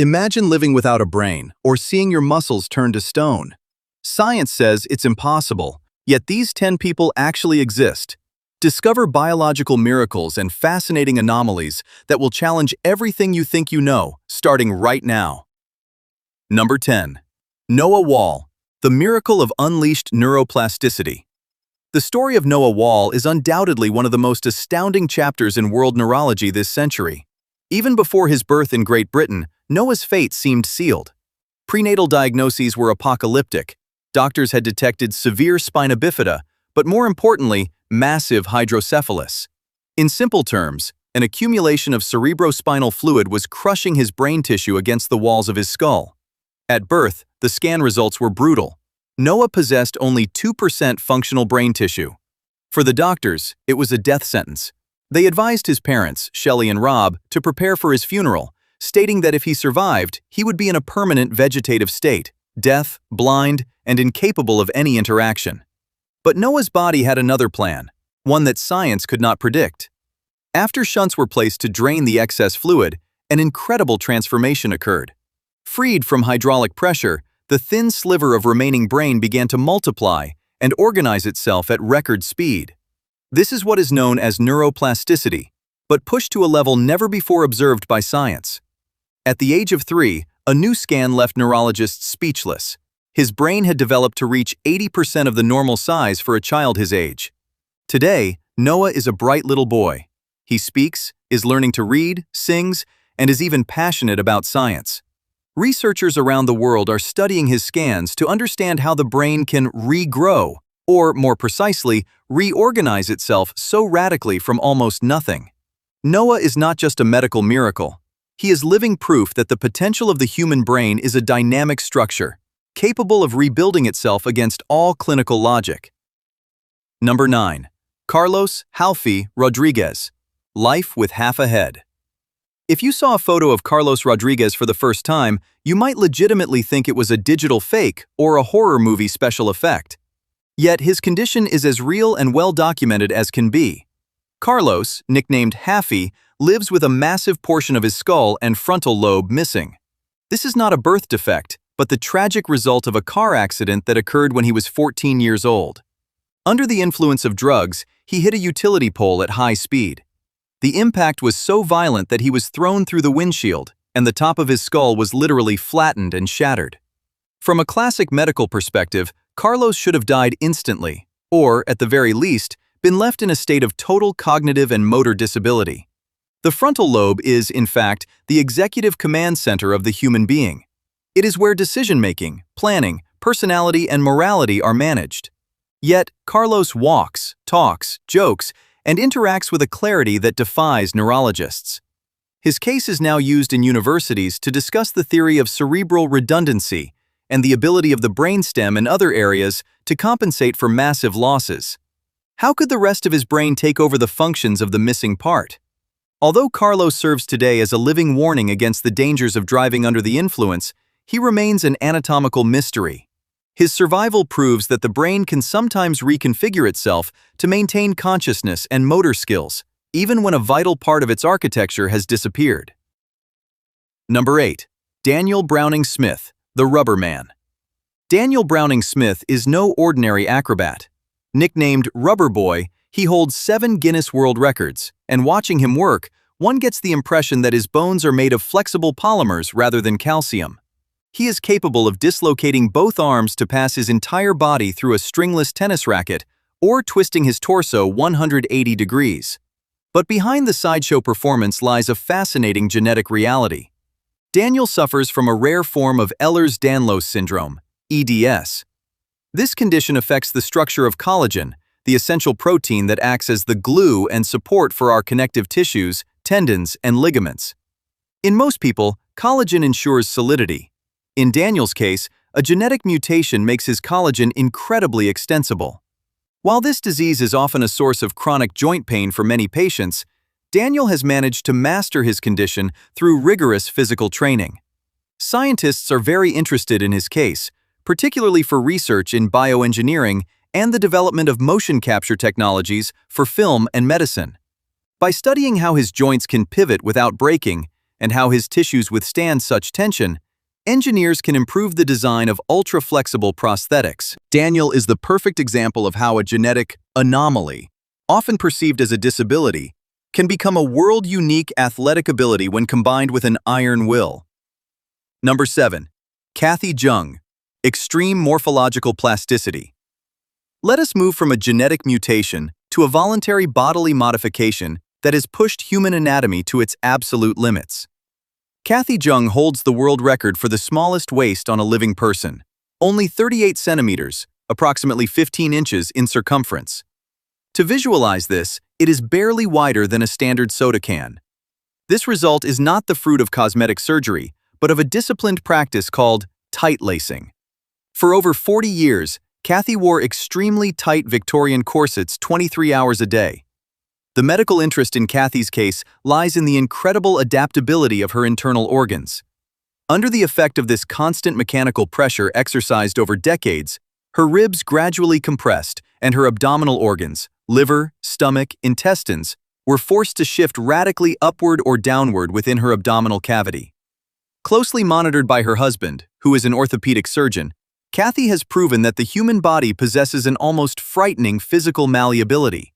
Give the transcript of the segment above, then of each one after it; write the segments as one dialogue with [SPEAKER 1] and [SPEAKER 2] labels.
[SPEAKER 1] Imagine living without a brain, or seeing your muscles turn to stone. Science says it's impossible, yet these 10 people actually exist. Discover biological miracles and fascinating anomalies that will challenge everything you think you know, starting right now. Number 10. Noah Wall, the miracle of unleashed neuroplasticity. The story of Noah Wall is undoubtedly one of the most astounding chapters in world neurology this century. Even before his birth in Great Britain, Noah's fate seemed sealed. Prenatal diagnoses were apocalyptic. Doctors had detected severe spina bifida, but more importantly, massive hydrocephalus. In simple terms, an accumulation of cerebrospinal fluid was crushing his brain tissue against the walls of his skull. At birth, the scan results were brutal. Noah possessed only 2% functional brain tissue. For the doctors, it was a death sentence. They advised his parents, Shelley and Rob, to prepare for his funeral, stating that if he survived, he would be in a permanent vegetative state, deaf, blind, and incapable of any interaction. But Noah's body had another plan, one that science could not predict. After shunts were placed to drain the excess fluid, an incredible transformation occurred. Freed from hydraulic pressure, the thin sliver of remaining brain began to multiply and organize itself at record speed. This is what is known as neuroplasticity, but pushed to a level never before observed by science. At the age of 3, a new scan left neurologists speechless. His brain had developed to reach 80% of the normal size for a child his age. Today, Noah is a bright little boy. He speaks, is learning to read, sings, and is even passionate about science. Researchers around the world are studying his scans to understand how the brain can regrow, or more precisely, reorganize itself so radically from almost nothing. Noah is not just a medical miracle. He is living proof that the potential of the human brain is a dynamic structure, capable of rebuilding itself against all clinical logic. Number 9. Carlos Halfi Rodriguez, life with half a head. If you saw a photo of Carlos Rodriguez for the first time, you might legitimately think it was a digital fake or a horror movie special effect. Yet his condition is as real and well documented as can be. Carlos, nicknamed Halfi, lives with a massive portion of his skull and frontal lobe missing. This is not a birth defect, but the tragic result of a car accident that occurred when he was 14 years old. Under the influence of drugs, he hit a utility pole at high speed. The impact was so violent that he was thrown through the windshield, and the top of his skull was literally flattened and shattered. From a classic medical perspective, Carlos should have died instantly, or, at the very least, been left in a state of total cognitive and motor disability. The frontal lobe is, in fact, the executive command center of the human being. It is where decision-making, planning, personality, and morality are managed. Yet, Carlos walks, talks, jokes, and interacts with a clarity that defies neurologists. His case is now used in universities to discuss the theory of cerebral redundancy and the ability of the brainstem and other areas to compensate for massive losses. How could the rest of his brain take over the functions of the missing part? Although Carlos serves today as a living warning against the dangers of driving under the influence, he remains an anatomical mystery. His survival proves that the brain can sometimes reconfigure itself to maintain consciousness and motor skills, even when a vital part of its architecture has disappeared. Number 8. Daniel Browning Smith, the Rubber Man. Daniel Browning Smith is no ordinary acrobat. Nicknamed Rubber Boy, he holds 7 Guinness World Records, and watching him work, one gets the impression that his bones are made of flexible polymers rather than calcium. He is capable of dislocating both arms to pass his entire body through a stringless tennis racket or twisting his torso 180 degrees. But behind the sideshow performance lies a fascinating genetic reality. Daniel suffers from a rare form of Ehlers-Danlos syndrome, EDS. This condition affects the structure of collagen, the essential protein that acts as the glue and support for our connective tissues, tendons, and ligaments. In most people, collagen ensures solidity. In Daniel's case, a genetic mutation makes his collagen incredibly extensible. While this disease is often a source of chronic joint pain for many patients, Daniel has managed to master his condition through rigorous physical training. Scientists are very interested in his case, particularly for research in bioengineering and the development of motion capture technologies for film and medicine. By studying how his joints can pivot without breaking and how his tissues withstand such tension, engineers can improve the design of ultra-flexible prosthetics. Daniel is the perfect example of how a genetic anomaly, often perceived as a disability, can become a world-unique athletic ability when combined with an iron will. Number 7. Kathy Jung, extreme morphological plasticity. Let us move from a genetic mutation to a voluntary bodily modification that has pushed human anatomy to its absolute limits. Kathy Jung holds the world record for the smallest waist on a living person, only 38 centimeters, approximately 15 inches in circumference. To visualize this, it is barely wider than a standard soda can. This result is not the fruit of cosmetic surgery, but of a disciplined practice called tight lacing. For over 40 years, Kathy wore extremely tight Victorian corsets 23 hours a day. The medical interest in Kathy's case lies in the incredible adaptability of her internal organs. Under the effect of this constant mechanical pressure exercised over decades, her ribs gradually compressed and her abdominal organs, liver, stomach, intestines, were forced to shift radically upward or downward within her abdominal cavity. Closely monitored by her husband, who is an orthopedic surgeon, Kathy has proven that the human body possesses an almost frightening physical malleability.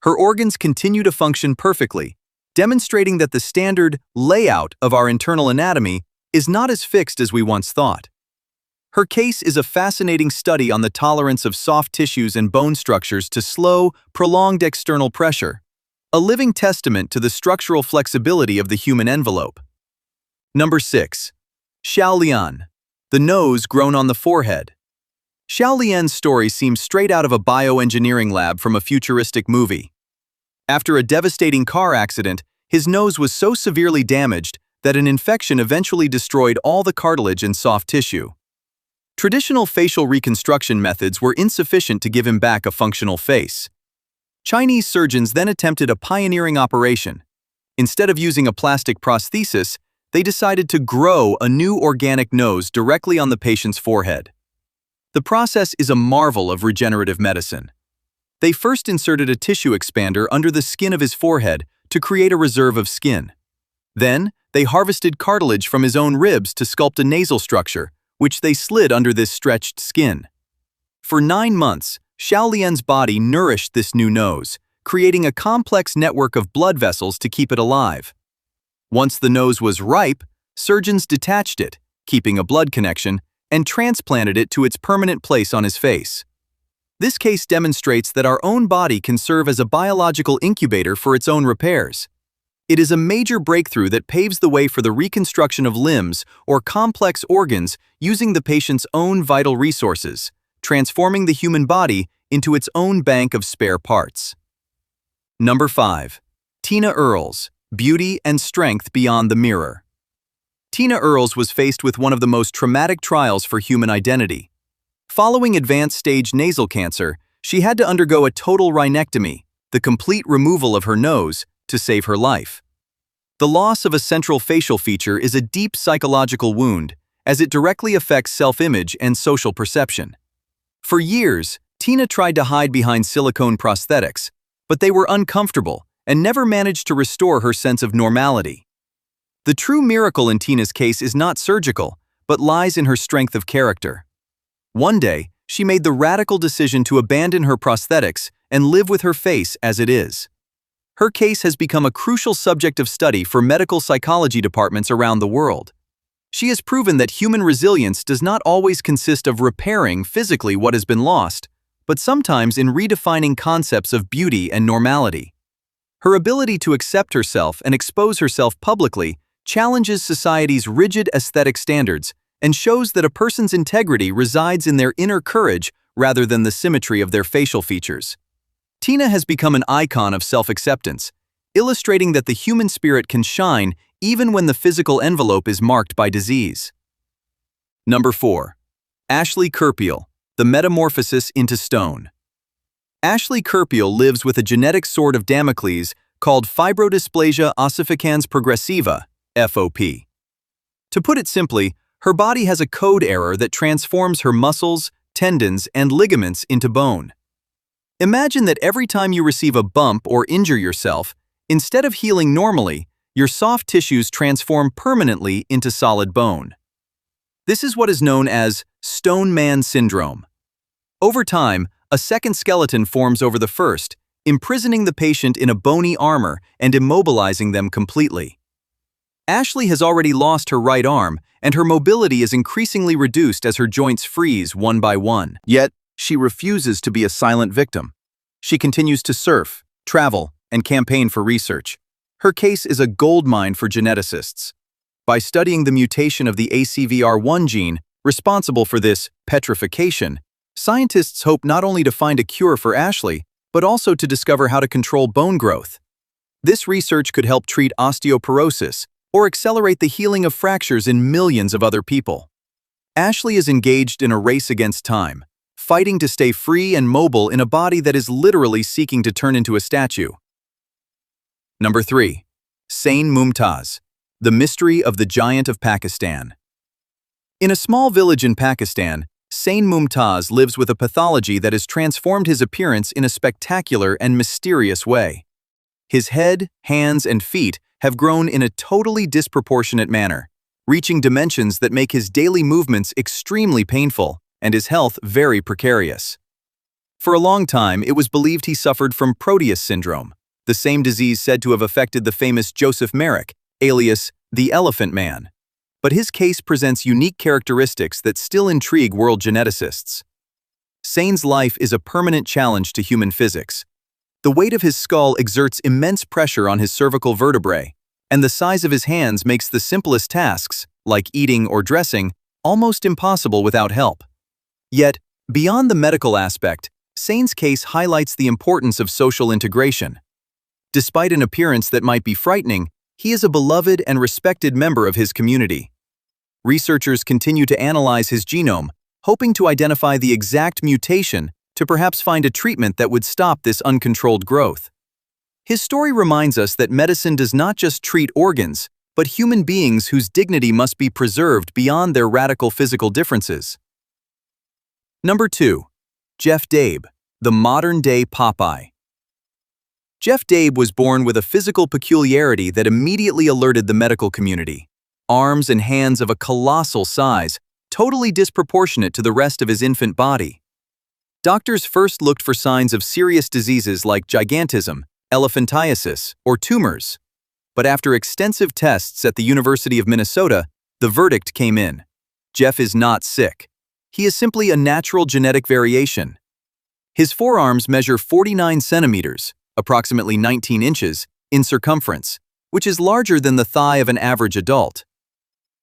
[SPEAKER 1] Her organs continue to function perfectly, demonstrating that the standard layout of our internal anatomy is not as fixed as we once thought. Her case is a fascinating study on the tolerance of soft tissues and bone structures to slow, prolonged external pressure, a living testament to the structural flexibility of the human envelope. Number 6. Xiao Lian, the nose grown on the forehead. Xiao Lian's story seems straight out of a bioengineering lab from a futuristic movie. After a devastating car accident, his nose was so severely damaged that an infection eventually destroyed all the cartilage and soft tissue. Traditional facial reconstruction methods were insufficient to give him back a functional face. Chinese surgeons then attempted a pioneering operation. Instead of using a plastic prosthesis, they decided to grow a new organic nose directly on the patient's forehead. The process is a marvel of regenerative medicine. They first inserted a tissue expander under the skin of his forehead to create a reserve of skin. Then, they harvested cartilage from his own ribs to sculpt a nasal structure, which they slid under this stretched skin. For 9 months, Xiao Lian's body nourished this new nose, creating a complex network of blood vessels to keep it alive. Once the nose was ripe, surgeons detached it, keeping a blood connection, and transplanted it to its permanent place on his face. This case demonstrates that our own body can serve as a biological incubator for its own repairs. It is a major breakthrough that paves the way for the reconstruction of limbs or complex organs using the patient's own vital resources, transforming the human body into its own bank of spare parts. Number 5. Tina Earls, beauty and strength beyond the mirror. Tina Earls was faced with one of the most traumatic trials for human identity. Following advanced stage nasal cancer, she had to undergo a total rhinectomy, the complete removal of her nose, to save her life. The loss of a central facial feature is a deep psychological wound, as it directly affects self-image and social perception. For years, Tina tried to hide behind silicone prosthetics, but they were uncomfortable and never managed to restore her sense of normality. The true miracle in Tina's case is not surgical, but lies in her strength of character. One day, she made the radical decision to abandon her prosthetics and live with her face as it is. Her case has become a crucial subject of study for medical psychology departments around the world. She has proven that human resilience does not always consist of repairing physically what has been lost, but sometimes in redefining concepts of beauty and normality. Her ability to accept herself and expose herself publicly challenges society's rigid aesthetic standards and shows that a person's integrity resides in their inner courage rather than the symmetry of their facial features. Tina has become an icon of self-acceptance, illustrating that the human spirit can shine even when the physical envelope is marked by disease. Number 4. Ashley Kurpiel, the metamorphosis into stone. Ashley Kurpiel lives with a genetic sword of Damocles called fibrodysplasia ossificans progressiva, FOP. To put it simply, her body has a code error that transforms her muscles, tendons, and ligaments into bone. Imagine that every time you receive a bump or injure yourself, instead of healing normally, your soft tissues transform permanently into solid bone. This is what is known as Stone Man Syndrome. Over time, a second skeleton forms over the first, imprisoning the patient in a bony armor and immobilizing them completely. Ashley has already lost her right arm, and her mobility is increasingly reduced as her joints freeze one by one. Yet, she refuses to be a silent victim. She continues to surf, travel, and campaign for research. Her case is a goldmine for geneticists. By studying the mutation of the ACVR1 gene responsible for this petrification, scientists hope not only to find a cure for Ashley, but also to discover how to control bone growth. This research could help treat osteoporosis or accelerate the healing of fractures in millions of other people. Ashley is engaged in a race against time, fighting to stay free and mobile in a body that is literally seeking to turn into a statue. Number 3. Sain Mumtaz, the mystery of the giant of Pakistan. In a small village in Pakistan, Sain Mumtaz lives with a pathology that has transformed his appearance in a spectacular and mysterious way. His head, hands, and feet have grown in a totally disproportionate manner, reaching dimensions that make his daily movements extremely painful and his health very precarious. For a long time, it was believed he suffered from Proteus syndrome, the same disease said to have affected the famous Joseph Merrick, alias the Elephant Man. But his case presents unique characteristics that still intrigue world geneticists. Sain's life is a permanent challenge to human physics. The weight of his skull exerts immense pressure on his cervical vertebrae, and the size of his hands makes the simplest tasks, like eating or dressing, almost impossible without help. Yet, beyond the medical aspect, Sain's case highlights the importance of social integration. Despite an appearance that might be frightening, he is a beloved and respected member of his community. Researchers continue to analyze his genome, hoping to identify the exact mutation to perhaps find a treatment that would stop this uncontrolled growth. His story reminds us that medicine does not just treat organs, but human beings whose dignity must be preserved beyond their radical physical differences. Number 2. Jeff Dabe, the modern-day Popeye. Jeff Dabe was born with a physical peculiarity that immediately alerted the medical community. Arms and hands of a colossal size, totally disproportionate to the rest of his infant body. Doctors first looked for signs of serious diseases like gigantism, elephantiasis, or tumors. But after extensive tests at the University of Minnesota, the verdict came in. Jeff is not sick. He is simply a natural genetic variation. His forearms measure 49 centimeters, approximately 19 inches, in circumference, which is larger than the thigh of an average adult.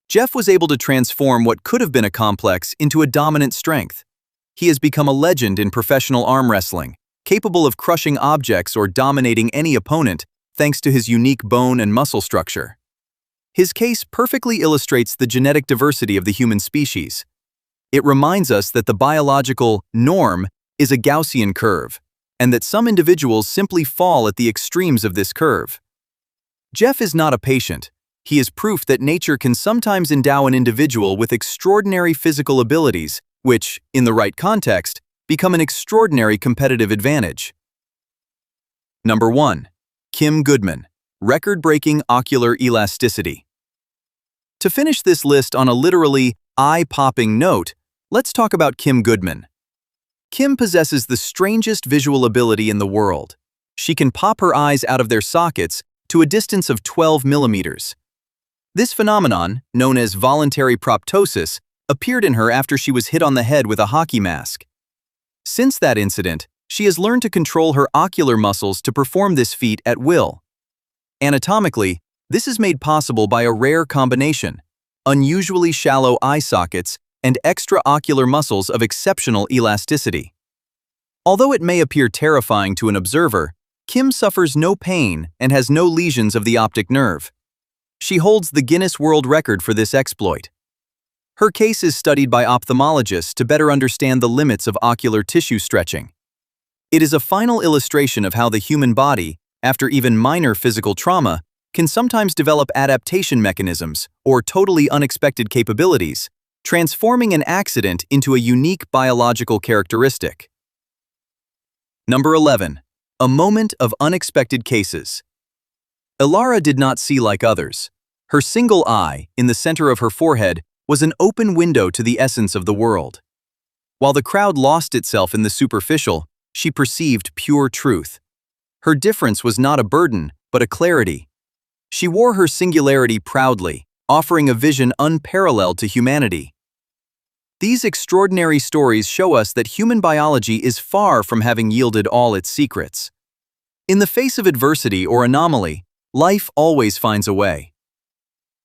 [SPEAKER 1] Jeff was able to transform what could have been a complex into a dominant strength. He has become a legend in professional arm wrestling, capable of crushing objects or dominating any opponent thanks to his unique bone and muscle structure. His case perfectly illustrates the genetic diversity of the human species. It reminds us that the biological norm is a Gaussian curve, and that some individuals simply fall at the extremes of this curve. Jeff is not a patient. He is proof that nature can sometimes endow an individual with extraordinary physical abilities, which, in the right context, become an extraordinary competitive advantage. Number 1. Kim Goodman, record-breaking ocular elasticity. To finish this list on a literally eye-popping note, let's talk about Kim Goodman. Kim possesses the strangest visual ability in the world. She can pop her eyes out of their sockets to a distance of 12 millimeters. This phenomenon, known as voluntary proptosis, appeared in her after she was hit on the head with a hockey mask. Since that incident, she has learned to control her ocular muscles to perform this feat at will. Anatomically, this is made possible by a rare combination: unusually shallow eye sockets and extraocular muscles of exceptional elasticity. Although it may appear terrifying to an observer, Kim suffers no pain and has no lesions of the optic nerve. She holds the Guinness World Record for this exploit. Her case is studied by ophthalmologists to better understand the limits of ocular tissue stretching. It is a final illustration of how the human body, after even minor physical trauma, can sometimes develop adaptation mechanisms or totally unexpected capabilities, transforming an accident into a unique biological characteristic. Number 11. A moment of unexpected cases. Ilara did not see like others. Her single eye, in the center of her forehead, was an open window to the essence of the world. While the crowd lost itself in the superficial, she perceived pure truth. Her difference was not a burden, but a clarity. She wore her singularity proudly, offering a vision unparalleled to humanity. These extraordinary stories show us that human biology is far from having yielded all its secrets. In the face of adversity or anomaly, life always finds a way.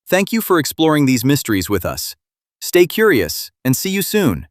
[SPEAKER 1] Thank you for exploring these mysteries with us. Stay curious, and see you soon.